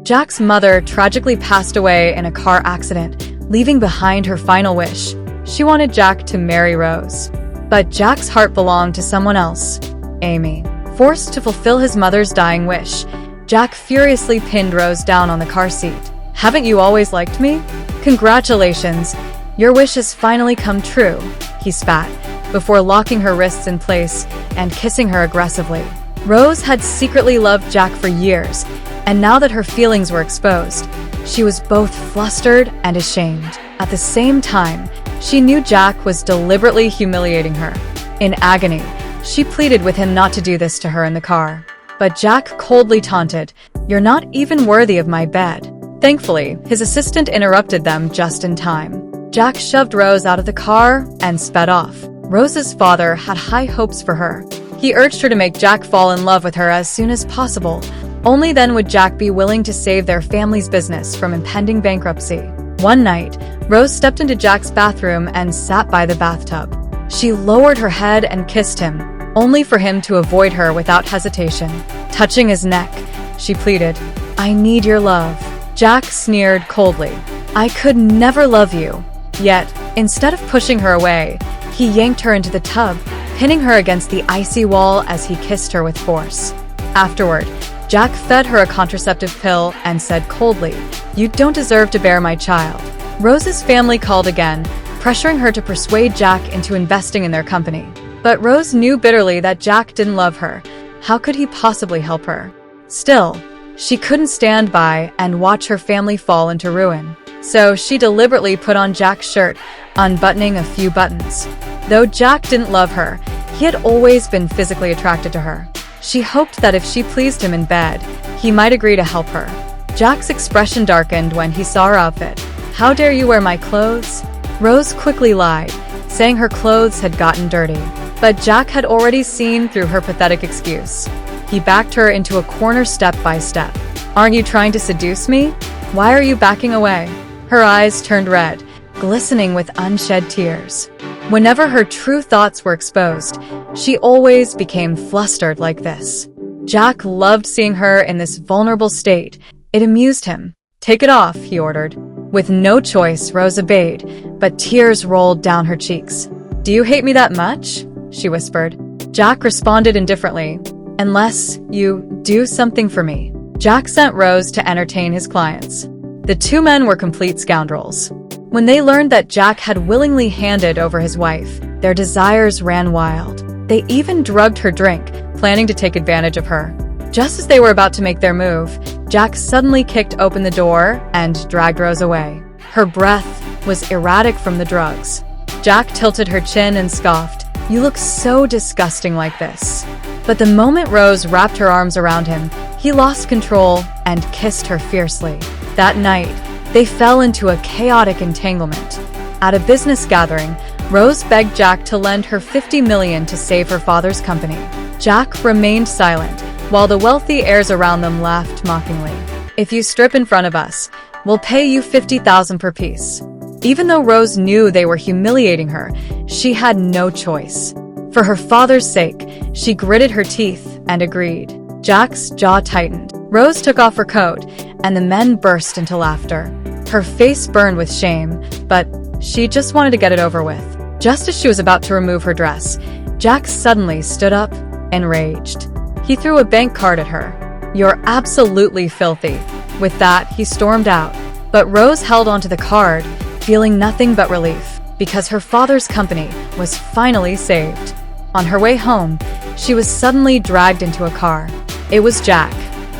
Jack's mother tragically passed away in a car accident, leaving behind her final wish. She wanted Jack to marry Rose. But Jack's heart belonged to someone else, Amy. Forced to fulfill his mother's dying wish, Jack furiously pinned Rose down on the car seat. "Haven't you always liked me? Congratulations, your wish has finally come true," he spat, before locking her wrists in place and kissing her aggressively. Rose had secretly loved Jack for years, and now that her feelings were exposed, she was both flustered and ashamed. At the same time, she knew Jack was deliberately humiliating her. In agony, she pleaded with him not to do this to her in the car. But Jack coldly taunted, "You're not even worthy of my bed." Thankfully, his assistant interrupted them just in time. Jack shoved Rose out of the car and sped off. Rose's father had high hopes for her. He urged her to make Jack fall in love with her as soon as possible. Only then would Jack be willing to save their family's business from impending bankruptcy. One night, Rose stepped into Jack's bathroom and sat by the bathtub. She lowered her head and kissed him, only for him to avoid her without hesitation. Touching his neck, she pleaded, "I need your love." Jack sneered coldly, "I could never love you." Yet, instead of pushing her away, he yanked her into the tub, pinning her against the icy wall as he kissed her with force. Afterward, Jack fed her a contraceptive pill and said coldly, "You don't deserve to bear my child." Rose's family called again, pressuring her to persuade Jack into investing in their company. But Rose knew bitterly that Jack didn't love her. How could he possibly help her? Still, she couldn't stand by and watch her family fall into ruin. So she deliberately put on Jack's shirt, unbuttoning a few buttons. Though Jack didn't love her, he had always been physically attracted to her. She hoped that if she pleased him in bed, he might agree to help her. Jack's expression darkened when he saw her outfit. "How dare you wear my clothes?" Rose quickly lied, saying her clothes had gotten dirty. But Jack had already seen through her pathetic excuse. He backed her into a corner step by step. "Aren't you trying to seduce me? Why are you backing away?" Her eyes turned red, glistening with unshed tears. Whenever her true thoughts were exposed, she always became flustered like this. Jack loved seeing her in this vulnerable state. It amused him. "Take it off," he ordered. With no choice, Rose obeyed, but tears rolled down her cheeks. "Do you hate me that much?" she whispered. Jack responded indifferently, "Unless you do something for me." Jack sent Rose to entertain his clients. The two men were complete scoundrels. When they learned that Jack had willingly handed over his wife, their desires ran wild. They even drugged her drink, planning to take advantage of her. Just as they were about to make their move, Jack suddenly kicked open the door and dragged Rose away. Her breath was erratic from the drugs. Jack tilted her chin and scoffed, "You look so disgusting like this." But the moment Rose wrapped her arms around him, he lost control and kissed her fiercely. That night, they fell into a chaotic entanglement. At a business gathering, Rose begged Jack to lend her $50 million to save her father's company. Jack remained silent, while the wealthy heirs around them laughed mockingly. "If you strip in front of us, we'll pay you $50,000 per piece." Even though Rose knew they were humiliating her, she had no choice. For her father's sake, she gritted her teeth and agreed. Jack's jaw tightened. Rose took off her coat, and the men burst into laughter. Her face burned with shame, but she just wanted to get it over with. Just as she was about to remove her dress, Jack suddenly stood up, enraged. He threw a bank card at her. "You're absolutely filthy." With that, he stormed out. But Rose held onto the card, feeling nothing but relief, because her father's company was finally saved. On her way home, she was suddenly dragged into a car. It was Jack.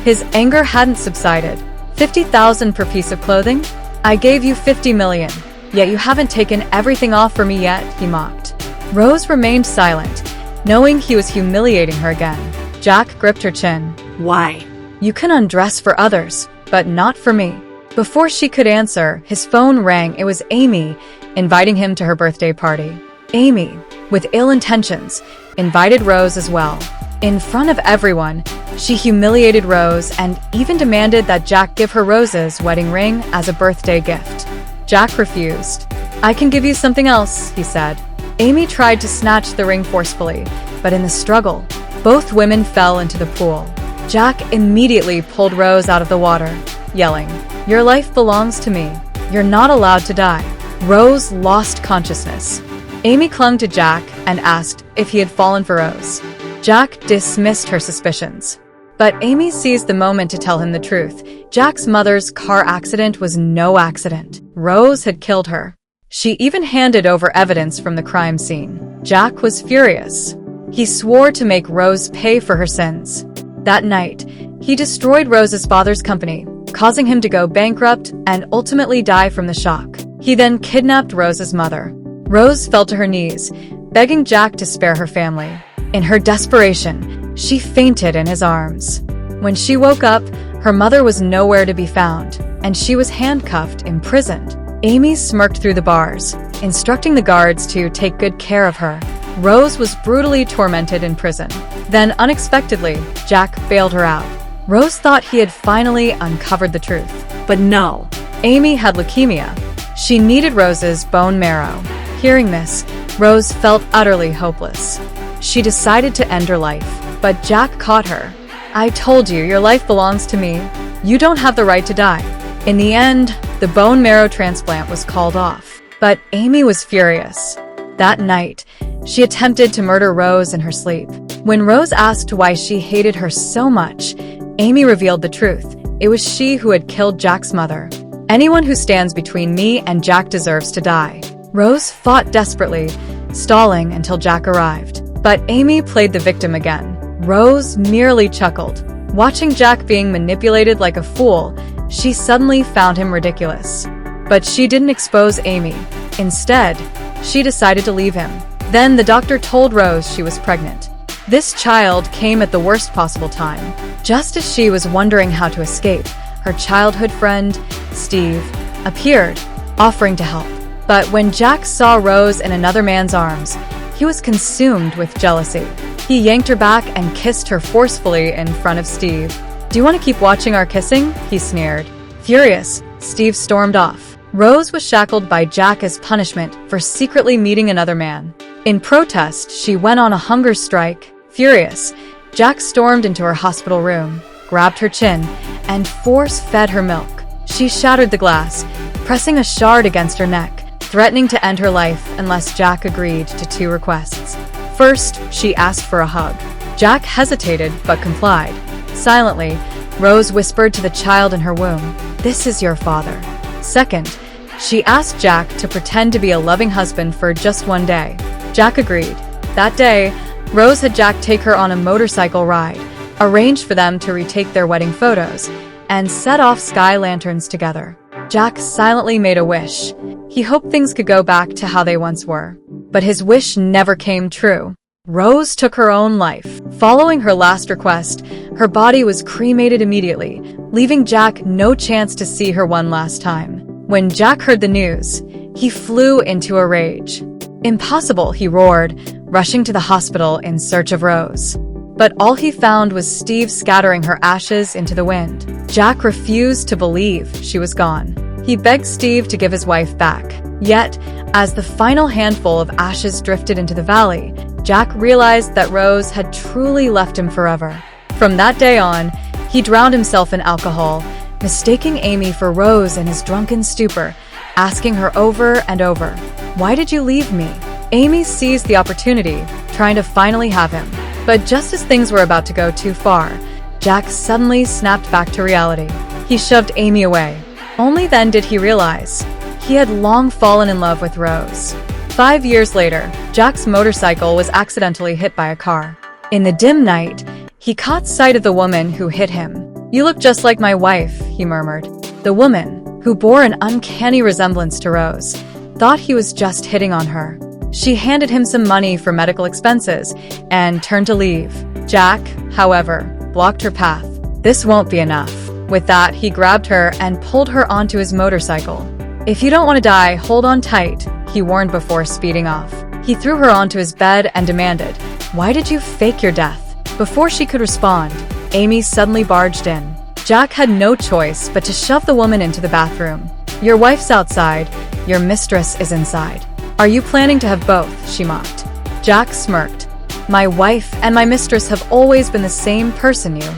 His anger hadn't subsided. $50,000 per piece of clothing? I gave you $50 million, yet you haven't taken everything off for me yet, he mocked. Rose remained silent, knowing he was humiliating her again. Jack gripped her chin. "Why? You can undress for others, but not for me." Before she could answer, his phone rang. It was Amy, inviting him to her birthday party. Amy, with ill intentions, invited Rose as well. In front of everyone, she humiliated Rose and even demanded that Jack give her Rose's wedding ring as a birthday gift. Jack refused. "I can give you something else," he said. Amy tried to snatch the ring forcefully, but in the struggle, both women fell into the pool. Jack immediately pulled Rose out of the water. yelling, "Your life belongs to me. You're not allowed to die." Rose lost consciousness. Amy clung to Jack and asked if he had fallen for Rose. Jack dismissed her suspicions. But Amy seized the moment to tell him the truth. Jack's mother's car accident was no accident. Rose had killed her. She even handed over evidence from the crime scene. Jack was furious. He swore to make Rose pay for her sins. That night, he destroyed Rose's father's company, causing him to go bankrupt and ultimately die from the shock. He then kidnapped Rose's mother. Rose fell to her knees, begging Jack to spare her family. In her desperation, she fainted in his arms. When she woke up, her mother was nowhere to be found, and she was handcuffed, imprisoned. Amy smirked through the bars, instructing the guards to take good care of her. Rose was brutally tormented in prison. Then, unexpectedly, Jack bailed her out. Rose thought he had finally uncovered the truth. But no, Amy had leukemia. She needed Rose's bone marrow. Hearing this, Rose felt utterly hopeless. She decided to end her life, but Jack caught her. "I told you, your life belongs to me. You don't have the right to die." In the end, the bone marrow transplant was called off. But Amy was furious. That night, she attempted to murder Rose in her sleep. When Rose asked why she hated her so much, Amy revealed the truth. It was she who had killed Jack's mother. "Anyone who stands between me and Jack deserves to die." Rose fought desperately, stalling until Jack arrived. But Amy played the victim again. Rose merely chuckled. Watching Jack being manipulated like a fool, she suddenly found him ridiculous. But she didn't expose Amy. Instead, she decided to leave him. Then the doctor told Rose she was pregnant. This child came at the worst possible time. Just as she was wondering how to escape, her childhood friend, Steve, appeared, offering to help. But when Jack saw Rose in another man's arms, he was consumed with jealousy. He yanked her back and kissed her forcefully in front of Steve. "Do you want to keep watching our kissing?" he sneered. Furious, Steve stormed off. Rose was shackled by Jack as punishment for secretly meeting another man. In protest, she went on a hunger strike. Furious, Jack stormed into her hospital room, grabbed her chin, and force-fed her milk. She shattered the glass, pressing a shard against her neck, threatening to end her life unless Jack agreed to two requests. First, she asked for a hug. Jack hesitated but complied. Silently, Rose whispered to the child in her womb, "This is your father." Second, she asked Jack to pretend to be a loving husband for just one day. Jack agreed. That day, Rose had Jack take her on a motorcycle ride, arranged for them to retake their wedding photos, and set off sky lanterns together. Jack silently made a wish. He hoped things could go back to how they once were. But his wish never came true. Rose took her own life. Following her last request, her body was cremated immediately, leaving Jack no chance to see her one last time. When Jack heard the news, he flew into a rage. "Impossible," he roared, rushing to the hospital in search of Rose. But all he found was Steve scattering her ashes into the wind. Jack refused to believe she was gone. He begged Steve to give his wife back. Yet, as the final handful of ashes drifted into the valley, Jack realized that Rose had truly left him forever. From that day on, he drowned himself in alcohol, mistaking Amy for Rose in his drunken stupor, asking her over and over, "Why did you leave me?" Amy seized the opportunity, trying to finally have him. But just as things were about to go too far, Jack suddenly snapped back to reality. He shoved Amy away. Only then did he realize he had long fallen in love with Rose. 5 years later, Jack's motorcycle was accidentally hit by a car. In the dim night, he caught sight of the woman who hit him. "You look just like my wife," he murmured. The woman, who bore an uncanny resemblance to Rose, thought he was just hitting on her. She handed him some money for medical expenses and turned to leave. Jack, however, blocked her path. "This won't be enough." With that, he grabbed her and pulled her onto his motorcycle. "If you don't want to die, hold on tight," he warned before speeding off. He threw her onto his bed and demanded, "Why did you fake your death?" Before she could respond, Amy suddenly barged in. Jack had no choice but to shove the woman into the bathroom. "Your wife's outside, your mistress is inside. Are you planning to have both?" she mocked. Jack smirked. "My wife and my mistress have always been the same person, you."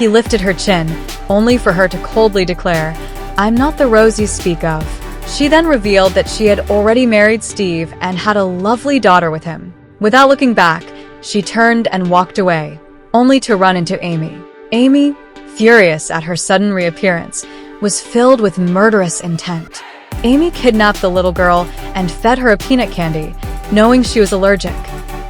He lifted her chin, only for her to coldly declare, "I'm not the Rose you speak of." She then revealed that she had already married Steve and had a lovely daughter with him. Without looking back, she turned and walked away, only to run into Amy. Amy, furious at her sudden reappearance, was filled with murderous intent. Amy kidnapped the little girl and fed her a peanut candy, knowing she was allergic.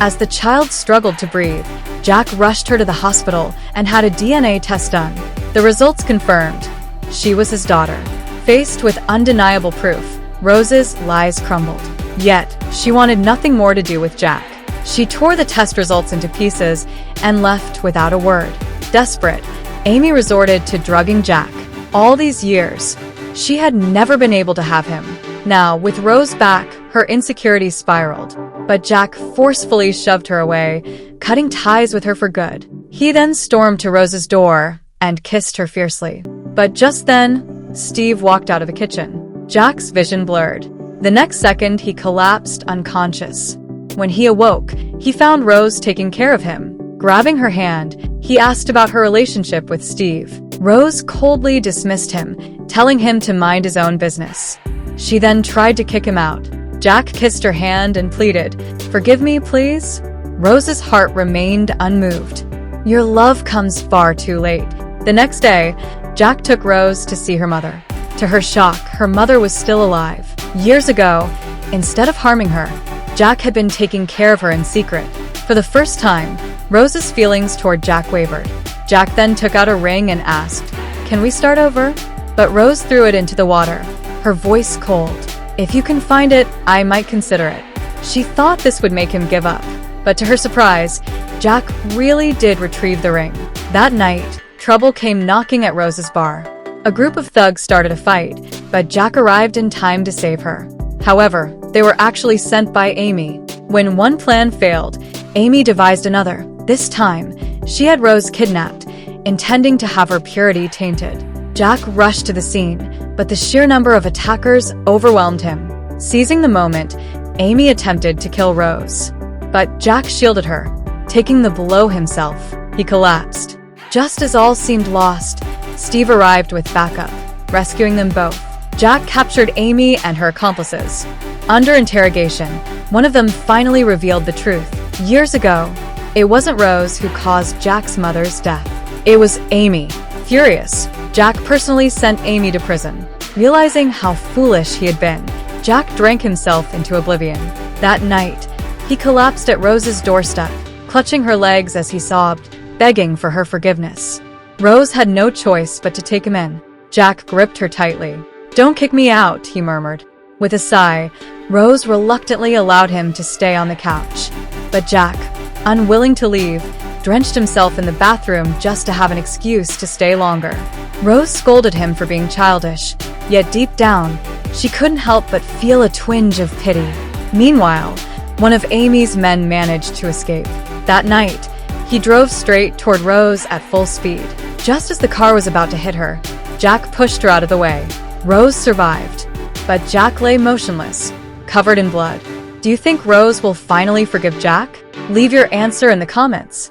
As the child struggled to breathe, Jack rushed her to the hospital and had a DNA test done. The results confirmed she was his daughter. Faced with undeniable proof, Rose's lies crumbled. Yet, she wanted nothing more to do with Jack. She tore the test results into pieces and left without a word. Desperate, Amy resorted to drugging Jack. All these years, she had never been able to have him. Now, with Rose back, her insecurities spiraled. But Jack forcefully shoved her away, cutting ties with her for good. He then stormed to Rose's door and kissed her fiercely. But just then, Steve walked out of the kitchen. Jack's vision blurred. The next second, he collapsed unconscious. When he awoke, he found Rose taking care of him. Grabbing her hand, he asked about her relationship with Steve. Rose coldly dismissed him, telling him to mind his own business. She then tried to kick him out. Jack kissed her hand and pleaded, "Forgive me, please?" Rose's heart remained unmoved. "Your love comes far too late." The next day, Jack took Rose to see her mother. To her shock, her mother was still alive. Years ago, instead of harming her, Jack had been taking care of her in secret. For the first time, Rose's feelings toward Jack wavered. Jack then took out a ring and asked, "Can we start over?" But Rose threw it into the water, her voice cold. "If you can find it, I might consider it." She thought this would make him give up. But to her surprise, Jack really did retrieve the ring. That night, trouble came knocking at Rose's bar. A group of thugs started a fight, but Jack arrived in time to save her. However, they were actually sent by Amy. When one plan failed, Amy devised another. This time, she had Rose kidnapped, intending to have her purity tainted. Jack rushed to the scene, but the sheer number of attackers overwhelmed him. Seizing the moment, Amy attempted to kill Rose. But Jack shielded her, taking the blow himself. He collapsed. Just as all seemed lost, Steve arrived with backup, rescuing them both. Jack captured Amy and her accomplices. Under interrogation, one of them finally revealed the truth. Years ago, it wasn't Rose who caused Jack's mother's death. It was Amy. Furious, Jack personally sent Amy to prison. Realizing how foolish he had been, Jack drank himself into oblivion. That night, he collapsed at Rose's doorstep, clutching her legs as he sobbed, begging for her forgiveness. Rose had no choice but to take him in. Jack gripped her tightly. "Don't kick me out," he murmured. With a sigh, Rose reluctantly allowed him to stay on the couch. But Jack, unwilling to leave, drenched himself in the bathroom just to have an excuse to stay longer. Rose scolded him for being childish, yet deep down, she couldn't help but feel a twinge of pity. Meanwhile, one of Amy's men managed to escape. That night, he drove straight toward Rose at full speed. Just as the car was about to hit her, Jack pushed her out of the way. Rose survived, but Jack lay motionless, covered in blood. Do you think Rose will finally forgive Jack? Leave your answer in the comments.